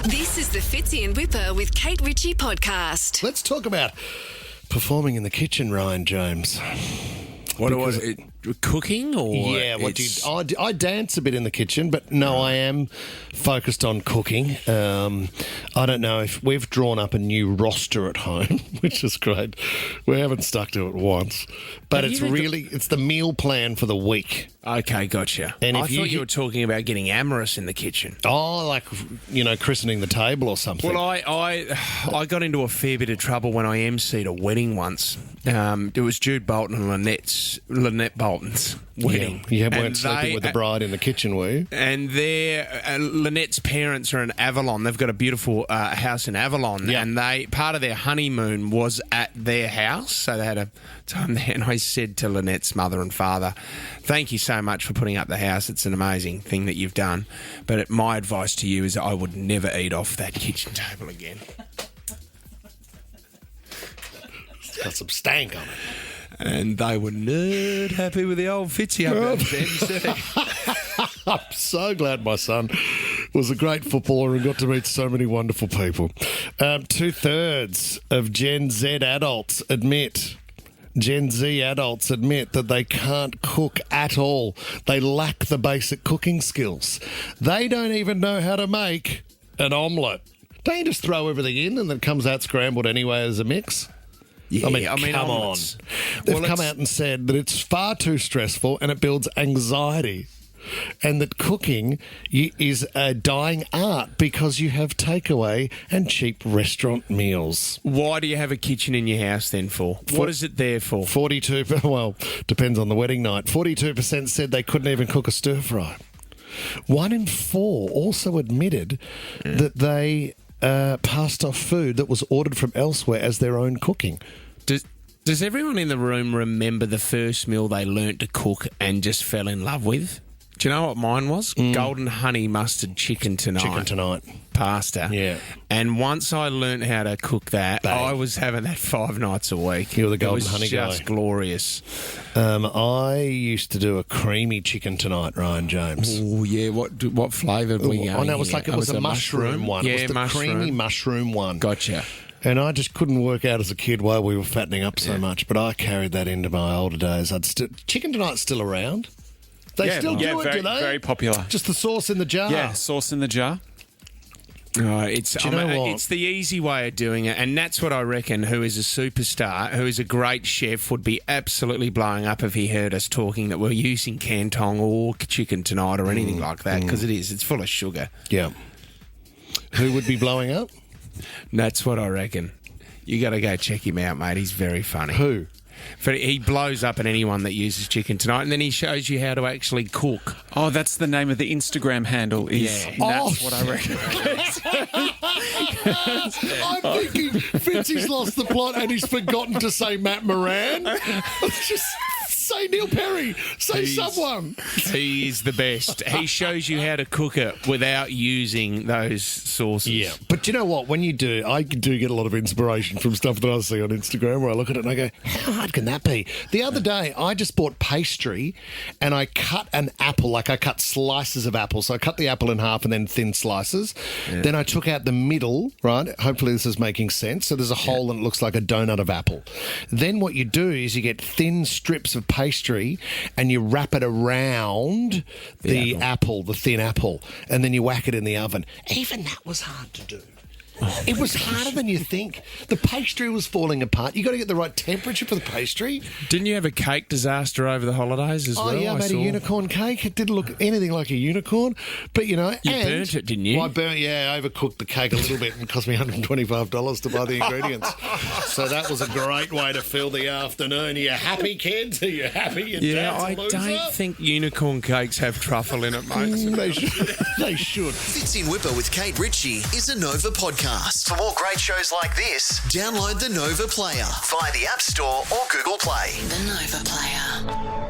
This is the Fitzy and Wippa with Kate Ritchie podcast. Let's talk about performing in the kitchen, Ryan James. Cooking or Yeah, I dance a bit in the kitchen, but no, I am focused on cooking. I don't know if we've drawn up a new roster at home, which is great. We haven't stuck to it once, but it's the meal plan for the week. Okay, gotcha. And I if thought you were talking about getting amorous in the kitchen. Oh, like, christening the table or something. Well, I got into a fair bit of trouble when I emceed a wedding once. It was Jude Bolton and Lynette Bolton's wedding. Yeah, you weren't sleeping with the bride in the kitchen, were you? And Lynette's parents are in Avalon. They've got a beautiful house in Avalon, and part of their honeymoon was at their house, so they had a time there. And I said to Lynette's mother and father, "Thank you so much for putting up the house. It's an amazing thing that you've done. But my advice to you is I would never eat off that kitchen table again." It's got some stank on it. And they were not happy with the old Fitzy up at MC. I'm so glad my son was a great footballer and got to meet so many wonderful people. 2/3 of Gen Z adults admit that they can't cook at all. They lack the basic cooking skills. They don't even know how to make an omelette. Don't you just throw everything in and then it comes out scrambled anyway as a mix? Yeah, come on. They've come out and said that it's far too stressful and it builds anxiety, and that cooking is a dying art because you have takeaway and cheap restaurant meals. Why do you have a kitchen in your house then for? What is it there for? 42, well, depends on the wedding night. 42% said they couldn't even cook a stir fry. 1 in 4 also admitted that they passed off food that was ordered from elsewhere as their own cooking. Does everyone in the room remember the first meal they learnt to cook and just fell in love with? Do you know what mine was? Golden honey mustard chicken tonight. Pasta. Yeah. And once I learnt how to cook that, I was having that 5 nights a week. You were the golden honey guy. It was just glorious. I used to do a creamy chicken tonight, Ryan James. Oh, yeah. What flavour were you going? No, it was a mushroom one. Yeah, it was the creamy mushroom one. Gotcha. And I just couldn't work out as a kid why we were fattening up so much, but I carried that into my older days. Chicken tonight's still around. They still do it, do they? Very popular. Just the sauce in the jar. Yeah, sauce in the jar. It's the easy way of doing it, and that's what I reckon who is a superstar, who is a great chef, would be absolutely blowing up if he heard us talking that we're using Canton or chicken tonight or anything like that, because it's full of sugar. Yeah. Who would be blowing up? That's what I reckon. You got to go check him out, mate. He's very funny. Who? He blows up at anyone that uses chicken tonight, and then he shows you how to actually cook. Oh, that's the name of the Instagram handle. That's what I reckon. I'm thinking Fitzy's lost the plot and he's forgotten to say Matt Moran. Just say Neil Perry. Say someone. He is the best. He shows you how to cook it without using those sauces. Yeah. But you know what? When you do, I do get a lot of inspiration from stuff that I see on Instagram where I look at it and I go, how hard can that be? The other day, I just bought pastry and I cut an apple, like I cut slices of apple. So I cut the apple in half and then thin slices. Yeah. Then I took out the middle, right? Hopefully this is making sense. So there's a hole and it looks like a donut of apple. Then what you do is you get thin strips of pastry and you wrap it around the thin apple, and then you whack it in the oven. Even that was hard to do. It was harder than you think. The pastry was falling apart. You got to get the right temperature for the pastry. Didn't you have a cake disaster over the holidays as well? Oh, yeah, I made a unicorn cake. It didn't look anything like a unicorn. But, you burnt it, didn't you? Well, I overcooked the cake a little bit and it cost me $125 to buy the ingredients. So that was a great way to fill the afternoon. Are you happy, kids? Are you happy? I don't think unicorn cakes have truffle in it, mate. They should. Fitzy and Wippa with Kate Ritchie is a Nova podcast. For more great shows like this, download the Nova Player via the App Store or Google Play. The Nova Player.